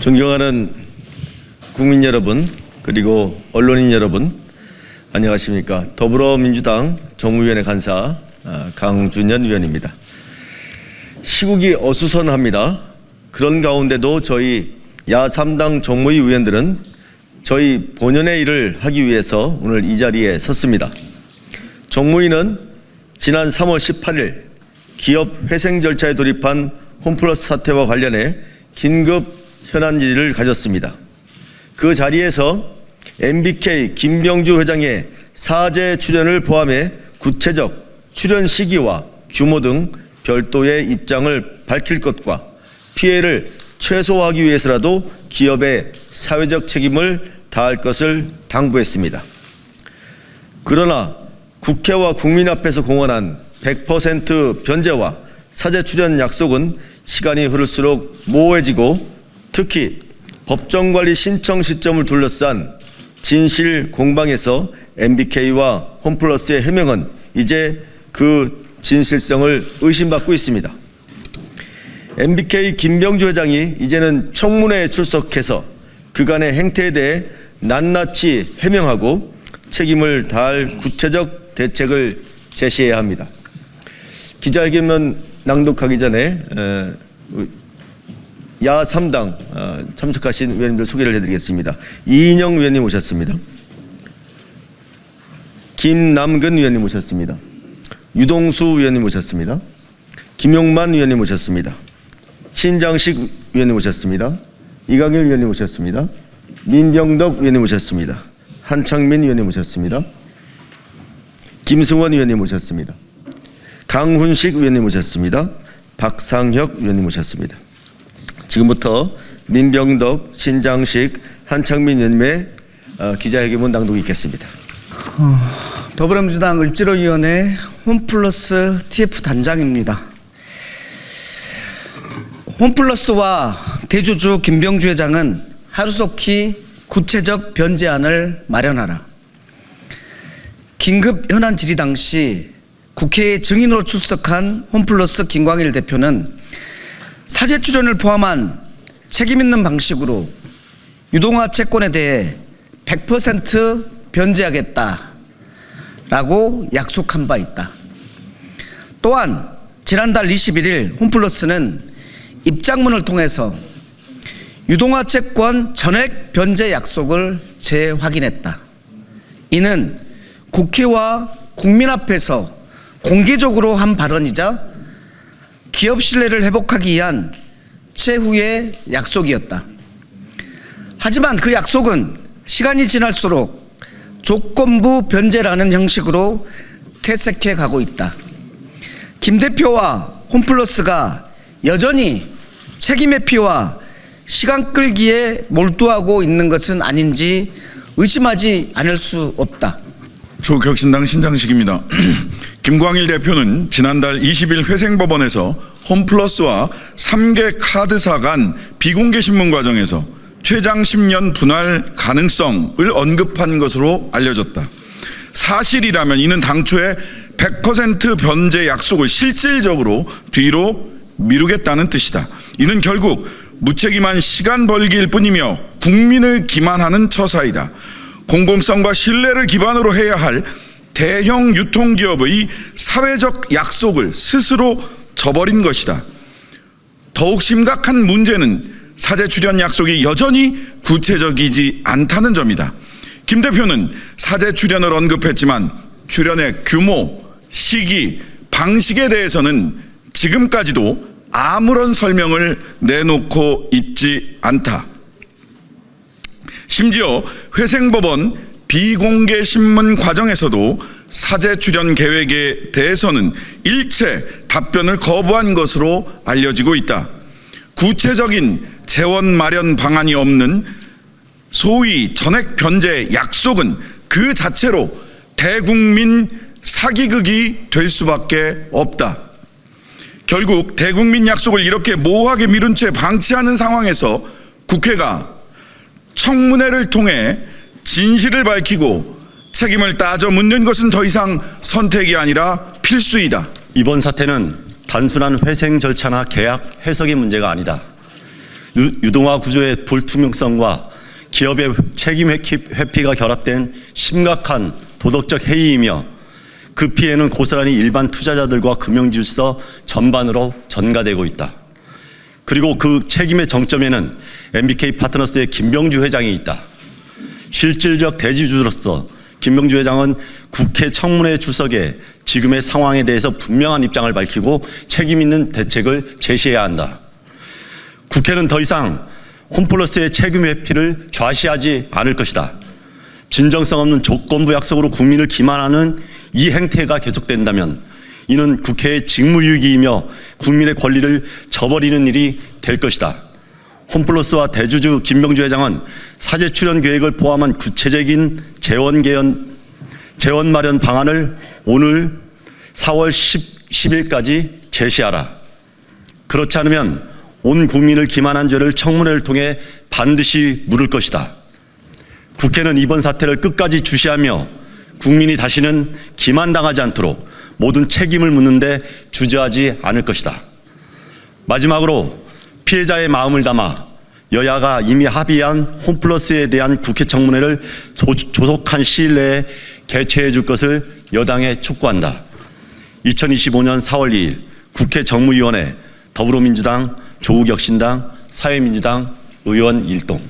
존경하는 국민 여러분, 그리고 언론인 여러분, 안녕하십니까. 더불어민주당 정무위원회 간사 강준현 위원입니다. 시국이 어수선합니다. 그런 가운데도 저희 야3당 정무위 의원들은 저희 본연의 일을 하기 위해서 오늘 이 자리에 섰습니다. 정무위는 지난 3월 18일 기업 회생 절차에 돌입한 홈플러스 사태와 관련해 긴급 현안 질의를 가졌습니다. 그 자리에서 MBK 김병주 회장의 사죄 출연을 포함해 구체적 출연 시기와 규모 등 별도의 입장을 밝힐 것과 피해를 최소화하기 위해서라도 기업의 사회적 책임을 다할 것을 당부했습니다. 그러나 국회와 국민 앞에서 공언한 100% 변제와 사죄 출연 약속은 시간이 흐를수록 모호해지고 특히 법정관리 신청 시점을 둘러싼 진실 공방에서 MBK와 홈플러스의 해명은 이제 그 진실성을 의심받고 있습니다. MBK 김병주 회장이 이제는 청문회에 출석해서 그간의 행태에 대해 낱낱이 해명하고 책임을 다할 구체적 대책을 제시해야 합니다. 기자회견 낭독하기 전에 야3당 참석하신 의원님들 소개를 해드리겠습니다. 이인영 의원님 오셨습니다. 김남근 의원님 오셨습니다. 유동수 의원님 오셨습니다. 김용만 의원님 오셨습니다. 신장식 의원님 오셨습니다. 이강일 의원님 오셨습니다. 민병덕 의원님 오셨습니다. 한창민 의원님 오셨습니다. 김승원 의원님 오셨습니다. 강훈식 의원님 오셨습니다. 박상혁 의원님 오셨습니다. 지금부터 민병덕, 신장식, 한창민 의원님의 기자회견문 낭독이 있겠습니다. 더불어민주당 을지로위원회 홈플러스 TF 단장입니다. 홈플러스와 대주주 김병주 회장은 하루속히 구체적 변제안을 마련하라. 긴급 현안 질의 당시 국회에 증인으로 출석한 홈플러스 김광일 대표는 사죄 출연을 포함한 책임 있는 방식으로 유동화 채권에 대해 100% 변제하겠다라고 약속한 바 있다. 또한 지난달 21일 홈플러스는 입장문을 통해서 유동화 채권 전액 변제 약속을 재확인했다. 이는 국회와 국민 앞에서 공개적으로 한 발언이자 기업 신뢰를 회복하기 위한 최후의 약속이었다. 하지만 그 약속은 시간이 지날수록 조건부 변제라는 형식으로 퇴색해 가고 있다. 김 대표와 홈플러스가 여전히 책임의 피와 시간 끌기에 몰두하고 있는 것은 아닌지 의심하지 않을 수 없다. 조격신당 신장식입니다. 김광일 대표는 지난달 20일 회생법원에서 홈플러스와 3개 카드사 간 비공개 신문 과정에서 최장 10년 분할 가능성을 언급한 것으로 알려졌다. 사실이라면 이는 당초에 100% 변제 약속을 실질적으로 뒤로 미루겠다는 뜻이다. 이는 결국 무책임한 시간 벌기일 뿐이며 국민을 기만하는 처사이다. 공공성과 신뢰를 기반으로 해야 할 대형 유통기업의 사회적 약속을 스스로 저버린 것이다. 더욱 심각한 문제는 사죄 출연 약속이 여전히 구체적이지 않다는 점이다. 김 대표는 사죄 출연을 언급했지만 출연의 규모, 시기, 방식에 대해서는 지금까지도 아무런 설명을 내놓고 있지 않다. 심지어 회생법원 비공개 신문 과정에서도 사죄 출연 계획에 대해서는 일체 답변을 거부한 것으로 알려지고 있다. 구체적인 재원 마련 방안이 없는 소위 전액 변제 약속은 그 자체로 대국민 사기극이 될 수밖에 없다. 결국 대국민 약속을 이렇게 모호하게 미룬 채 방치하는 상황에서 국회가 청문회를 통해 진실을 밝히고 책임을 따져 묻는 것은 더 이상 선택이 아니라 필수이다. 이번 사태는 단순한 회생 절차나 계약 해석의 문제가 아니다. 유동화 구조의 불투명성과 기업의 책임 회피가 결합된 심각한 도덕적 해이이며 그 피해는 고스란히 일반 투자자들과 금융질서 전반으로 전가되고 있다. 그리고 그 책임의 정점에는 MBK 파트너스의 김병주 회장이 있다. 실질적 대지주로서 김병주 회장은 국회 청문회 출석에 지금의 상황에 대해서 분명한 입장을 밝히고 책임 있는 대책을 제시해야 한다. 국회는 더 이상 홈플러스의 책임 회피를 좌시하지 않을 것이다. 진정성 없는 조건부 약속으로 국민을 기만하는 이 행태가 계속된다면 이는 국회의 직무유기이며 국민의 권리를 저버리는 일이 될 것이다. 홈플러스와 대주주 김병주 회장은 사제 출연 계획을 포함한 구체적인 재원 마련 방안을 오늘 4월 10일까지 제시하라. 그렇지 않으면 온 국민을 기만한 죄를 청문회를 통해 반드시 물을 것이다. 국회는 이번 사태를 끝까지 주시하며 국민이 다시는 기만당하지 않도록 모든 책임을 묻는데 주저하지 않을 것이다. 마지막으로 피해자의 마음을 담아 여야가 이미 합의한 홈플러스에 대한 국회 청문회를 조속한 시일 내에 개최해 줄 것을 여당에 촉구한다. 2025년 4월 2일 국회 정무위원회 더불어민주당, 조국혁신당, 사회민주당 의원 일동.